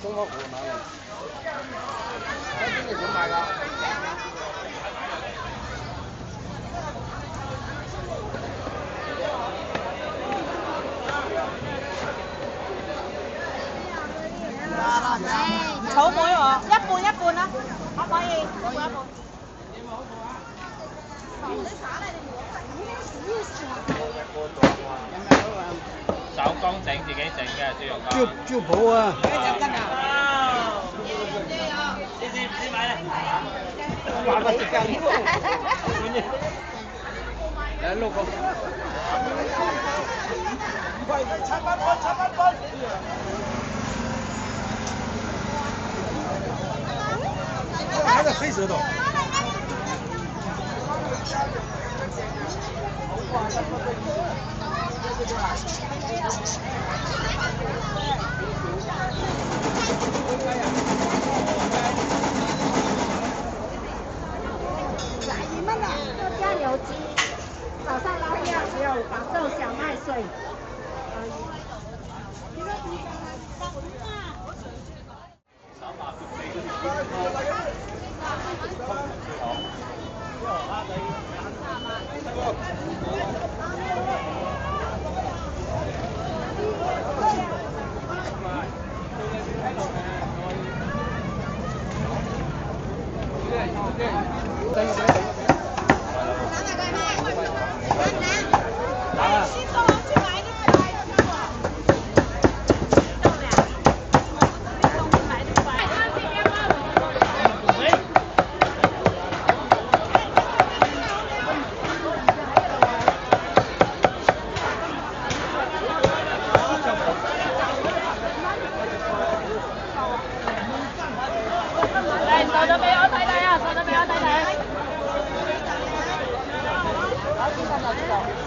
中國湖南嚟，喺邊度買㗎？草莓喎，一半一半啦，可唔可以？一半一半。手工整自己整嘅豬肉乾。椒鋪啊！幾多斤啊？先買啦。話個時間。嚟6個。喂，7蚊半，7蚊半。还在黑舌头。2蚊啊，加油鸡，早上捞料只有广州小麦水。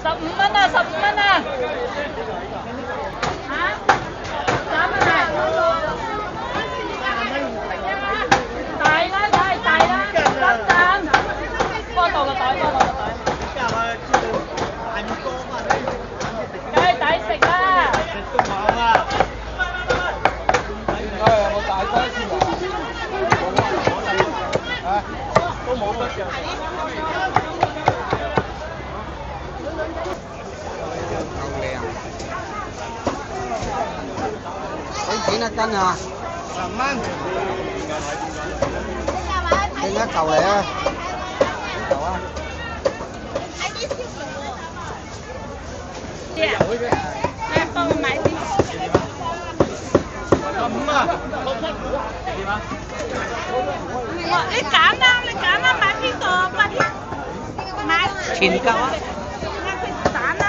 15蚊啊，15蚊啊！嚇？3蚊啊！大啦，梗係大啦，3盞。幫到個袋，幫到個袋。梗係抵食啦！都冇啊！有冇大西先啊？啊，都冇得嘅。幾錢一斤啊？10蚊。整一嚿嚟啊！嚿啊！幫我買啲。15啊！你揀啦，買邊個？買全嚿啊！蛋啦。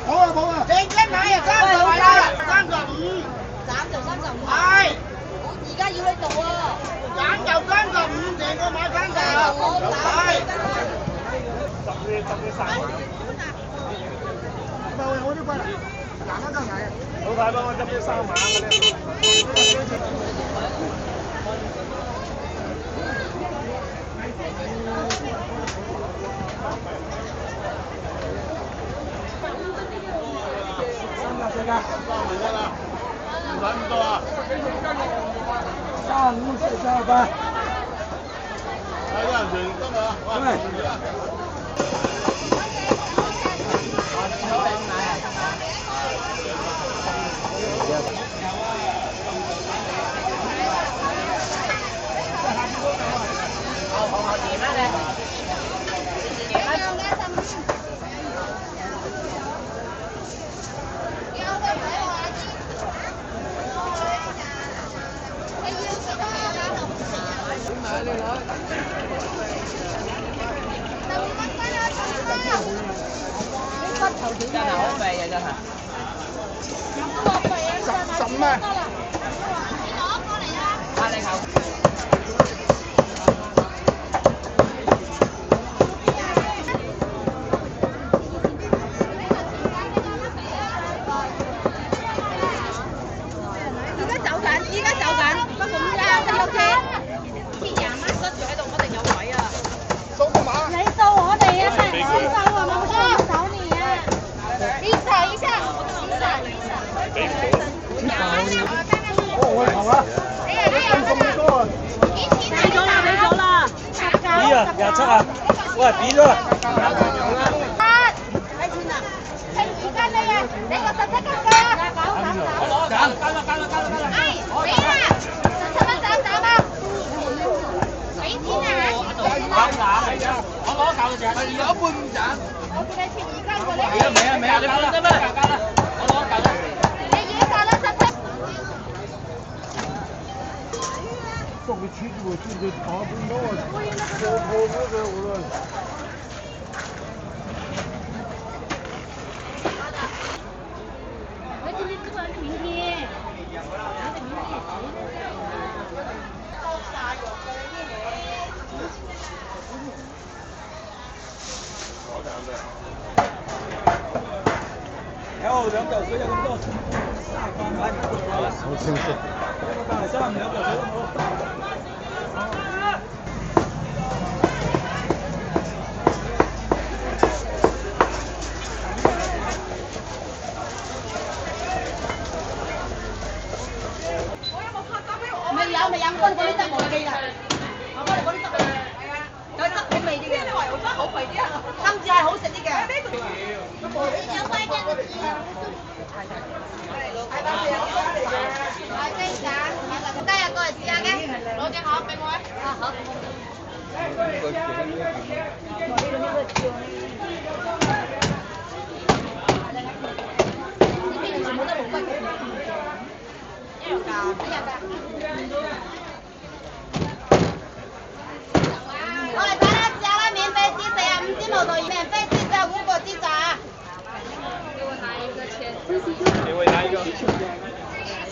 好啊好啊，你買啊35啦，35，斬就35。係，而家要你做喎，斬就35，成個買翻㗎。係。10三。喂，我啲貴啦，難得夠買啊！老太幫我執啲3碼嗰啲。300这个。5块不多啊。35、48。来两斤，这个。对。真係好肥啊！真係。什麼？壓力球。而家走緊，不過依家你 OK？啲人乜塞住喺度，一定有位啊！收個碼。你到我哋啊，快啲收啊，冇錯，找你啊！你踩一下，你踩一下。我好啊。俾咗啦。俾啊，27啊，喂，俾咗啦。睇錢啊！2斤你啊，你個17斤㗎。哎，俾啦，17蚊斬啊！俾錢啊！我攞嚿就係有一半唔賺。我叫你切2斤喎，你。未啊，你放得咩？我攞嚿啦。你已經賺啦17。送你去我去的差不多，我了。我今天吃完明天。有2嚿水有咁多，好清晰。3、2嚿水都冇。未飲過嗰啲得我記啦，我幫你嗰啲得啊，有得好味啲嘅。你話有得好味啲啊？甚至係好食啲嘅。2塊錢的雞。買雞蛋，今日過嚟試下嘅，攞隻盒俾我啊！啊好。呢邊全部都冇骨嘅，一樣㗎，一樣㗎。我嚟打啦，加啦，免費雞仔啊，5斤毛豆，免費雞仔5個雞仔啊。你會拿一個？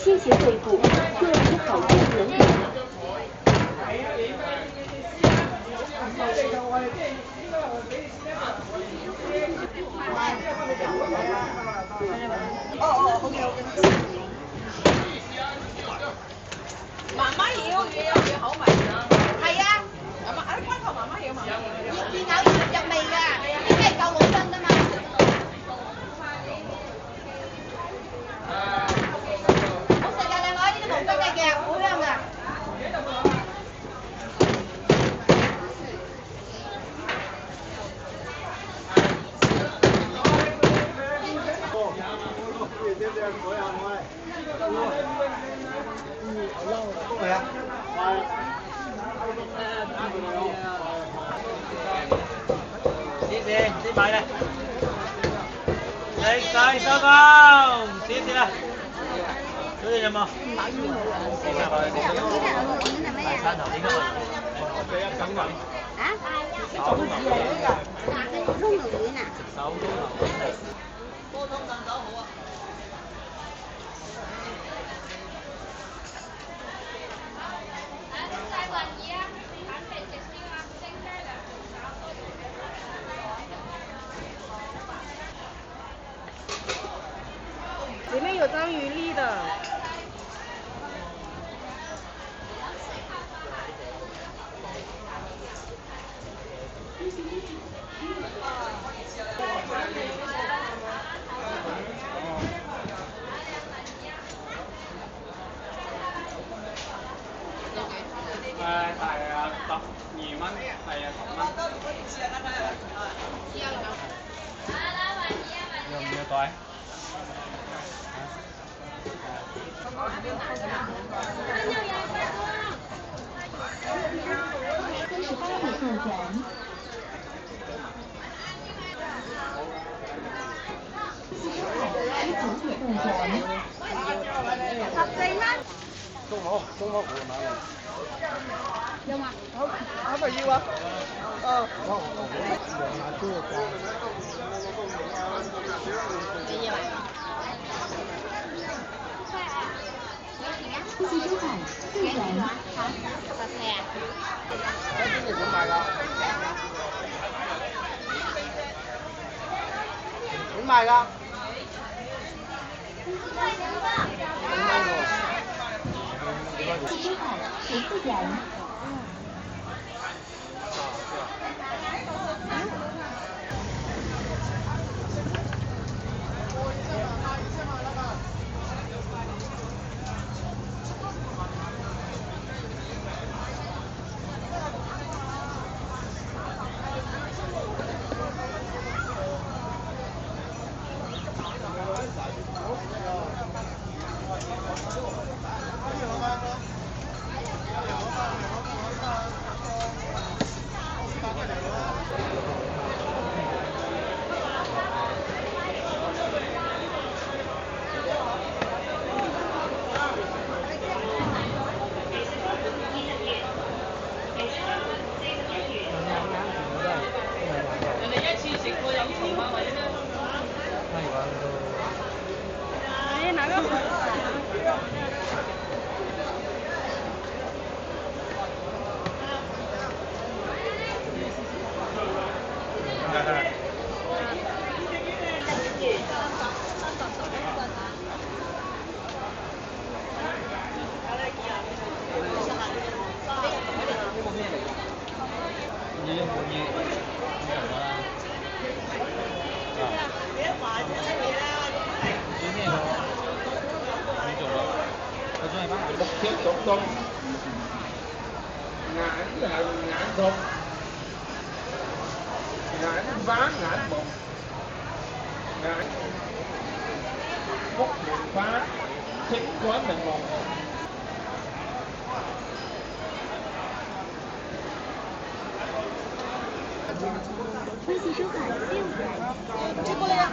谢谢惠顾，个人好店能力。慢慢搖，越有越好味啊！係啊，咁啊，啲骨頭慢慢搖，慢慢搖。熱咬入味㗎，應該係夠6分㗎嘛。好食㗎，另外呢啲無骨雞嘅，好香㗎。先買咧，食晒收工，先啦。嗰啲有冇？山頭點解啊？手工牛波通燉手好啊！里面有章鱼粒的。12蚊，係啊10蚊。要唔要袋？中好湖南人。有嘛？啱咪要啊？啊。拿這個你要啊？自助周款4元。好，10啊？喺邊度點買㗎？點賣㗎？自助款14元。目切獨中，眼係眼痛，眼花眼木，眼腹棉花，血管明目。微信收款6元。朱古力啊？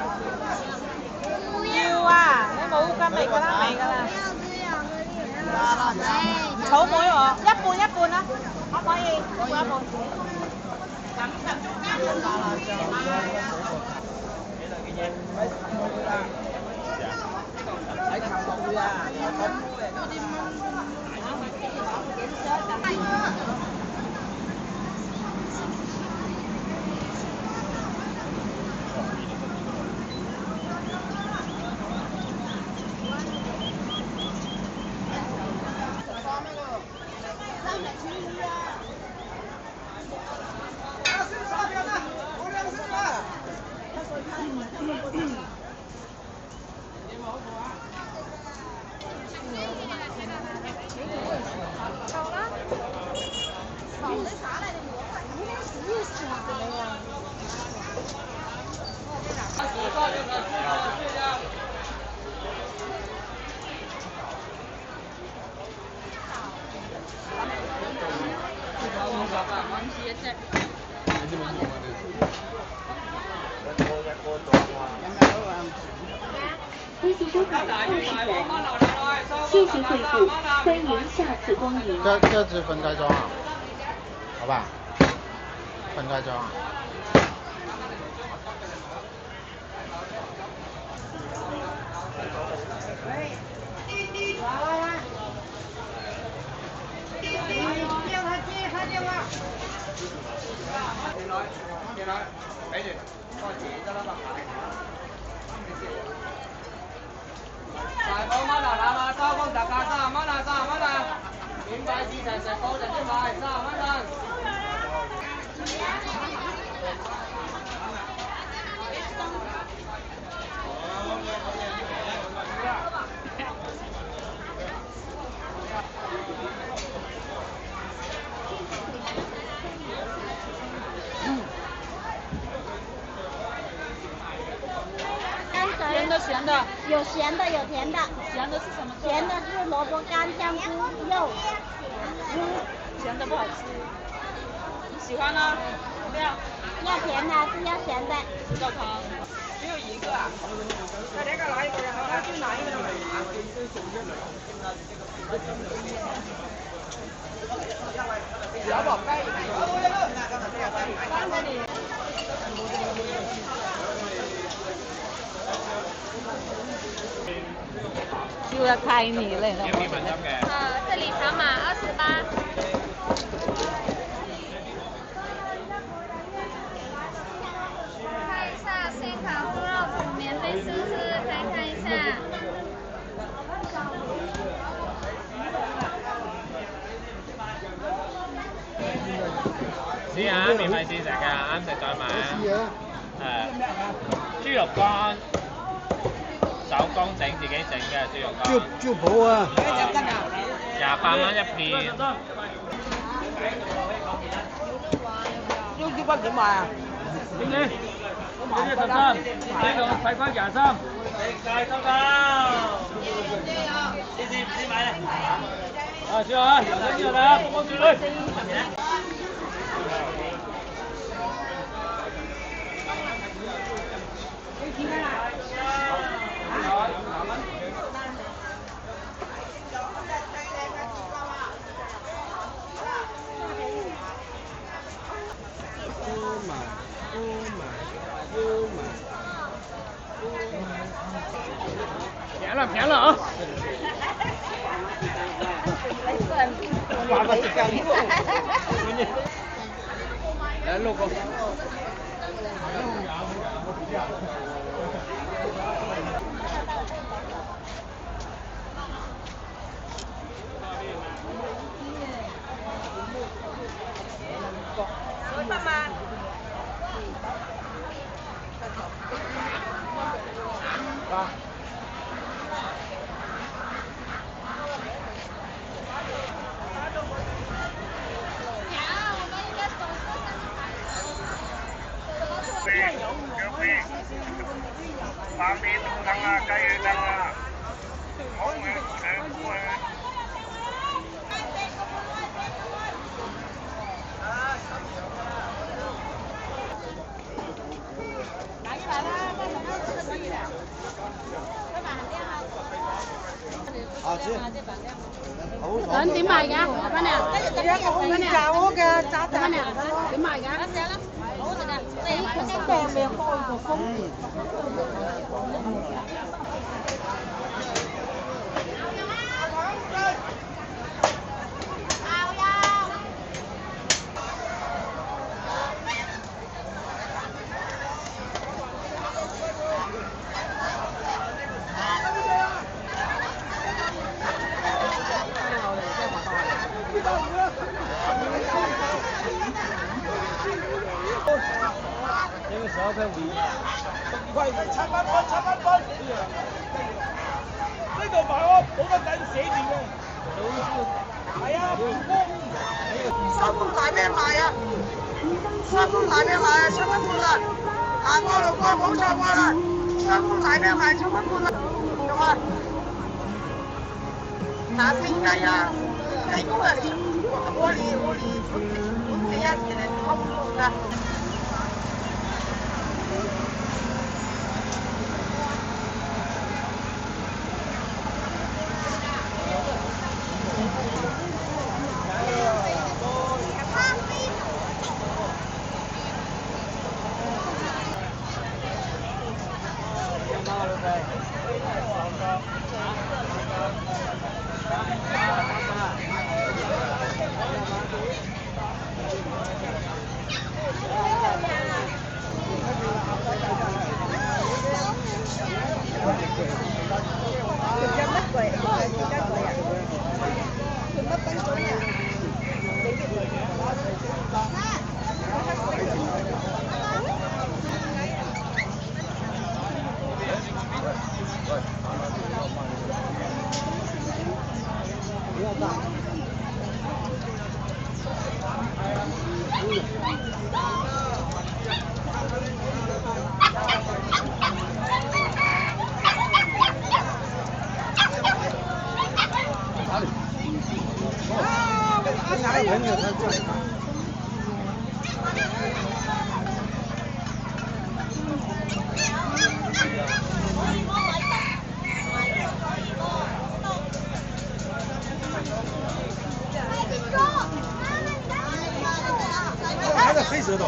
要啊，你冇咁味㗎啦，味㗎啦。草莓喎，一半一半啦，可唔可以？一半一半。喺球幕會啊！微信收款20元，谢谢惠顾，欢迎下次光临。這支分開裝啊？好吧，分開裝啊。大寶乜啊？攬下收工特價30蚊啊！30蚊啊！免費試食食到就先買30蚊啊！咸的。有咸的，有甜的。咸的是什么？咸的是萝卜干、香菇、肉。咸的不好吃。你喜欢呢？不要。要甜的，是要咸的。要糖。只有一个啊？那这个拿一个，那就拿一个。小宝贝。放这里。又要开你了。这里条码28。看一下现烤猪肉脯免费试试，可以看一下。試下免費試食㗎，啱食再買啊！豬肉乾，手工整自己整嘅豬肉乾。椒脯啊28蚊一片。腰子骨點賣啊？點呢？呢13，呢個細骨23。食晒收工。先買啊！啊，試下啊，有聲之後啊，幫住佢。便了啊！来录个。白面都得啊，雞魚得啊，好嘅，好嘅。拿一百啦，那什么吃的可以的。这把很亮啊。等點賣㗎？阿媽娘，而家我好搞嘅，炸蛋嚟點賣㗎？好食㗎，其實病未開過工。這個時候佢會喂，7蚊分，7蚊分。呢度賣我冇得緊寫住嘅。係啊，三公大咩賣啊？三公大咩賣啊？7蚊半啦，行過路過冇錯過啦。三公大咩賣？7蚊半啦，用啊！打青雞啊，雞公啊，我你一年嚟偷工㗎。还在黑舌头。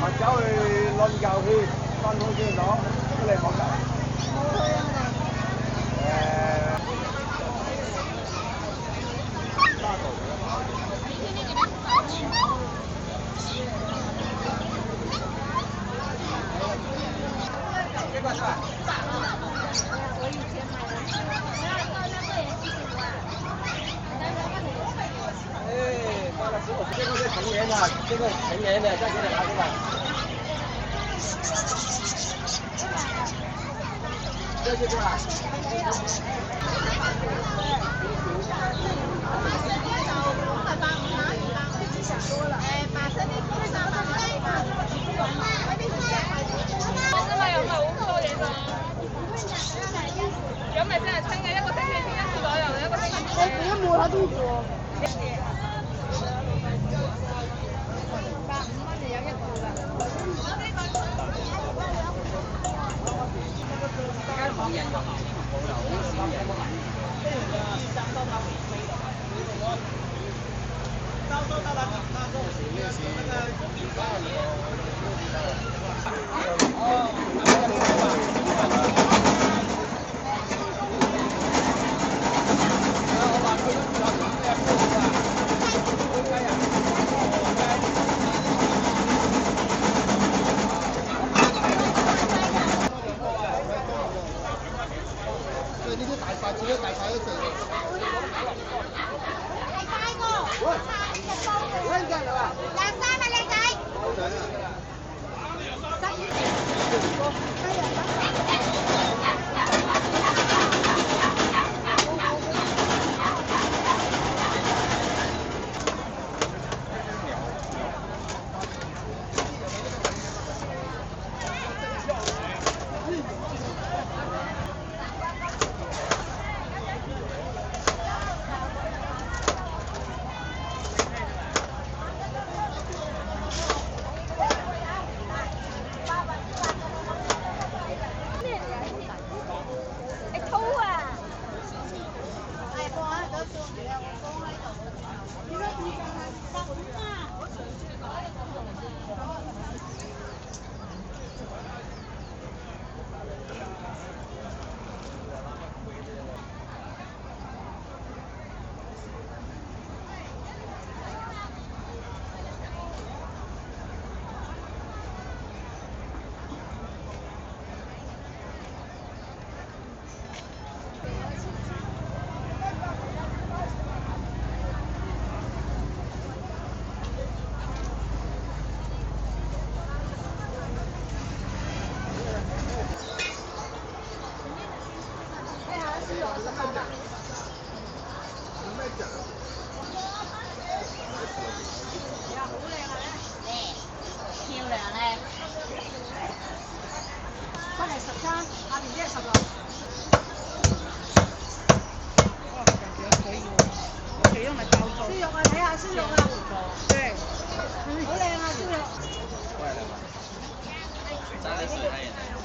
我走去攞油去，翻好先攞，出嚟冇得。这个是吧？我以前买的，那个也75啊。哎，花了15，这个是成年的，这个成年的，再给你拿这个。这是吧？如果咪真係清嘅，一個星期清一次左右，一個星期。你不要摸他肚子哦。150蚊就有一個啦。間房人就冇就好少人揾。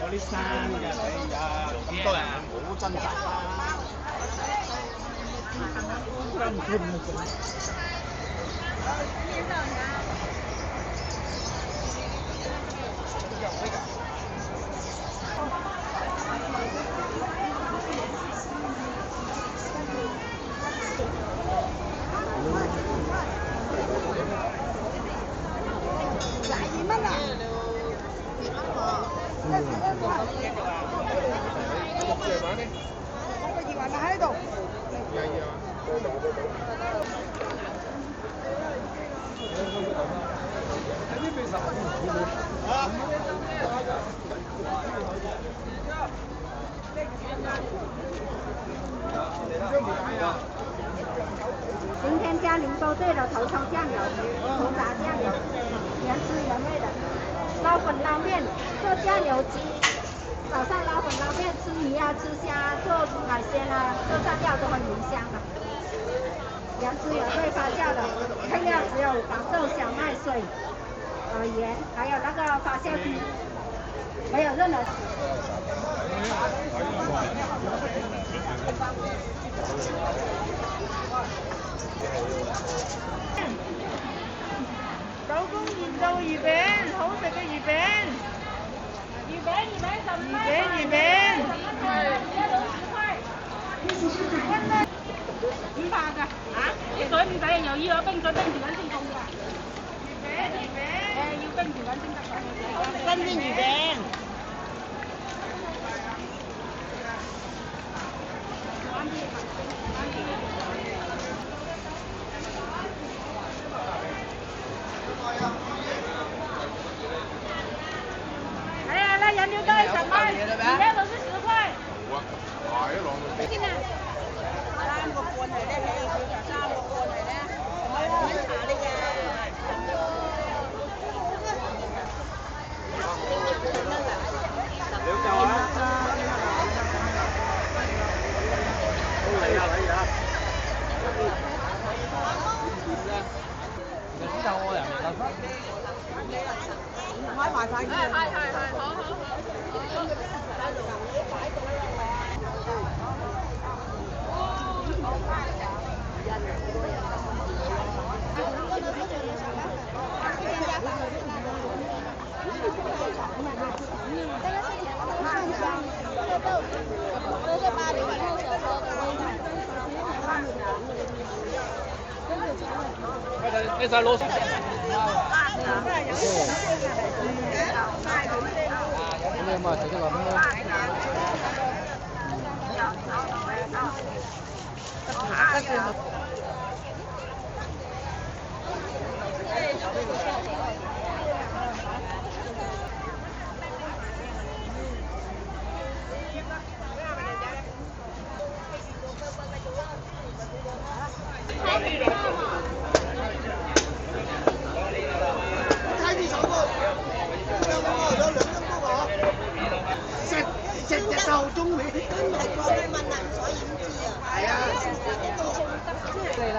有啲生嘅，哎呀，咁多人好掙扎啦。真係22蚊啊！我個二維碼喺度。今天加零收队的头抽酱油、油炸酱油，原汁原味的。捞粉捞面做酱油鸡，早上捞粉捞面吃鱼啊、吃虾、做海鲜啊、做蘸料都很浓香的。原汁原味发酵的，配料只有黄豆、小麦、水、盐，还有那个发酵机，没有任何。手工現做魚餅，好食嘅魚餅。魚餅15塊。魚餅。500㗎。嚇？啲水唔使啊，又要有冰水冰住緊先凍㗎。魚餅。要冰住緊先得㗎。新鮮魚餅。来，洋牛糕10块，而家都是10块。好啊，係一浪到。先啊！3個罐嚟咧，你要3個罐嚟咧，唔係茶嚟嘅。兩嚿啊！都嚟啊！嚟啊！你知道我人嚟啦。開埋晒佢。係，好。你再攞。咁你咪食得落咩？食日就中意。跟住過去問啊，所以唔知啊。係啊。嚟啦！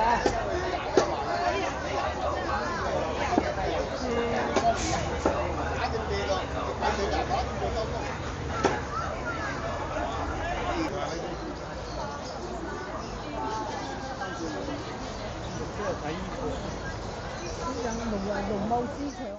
容貌之長。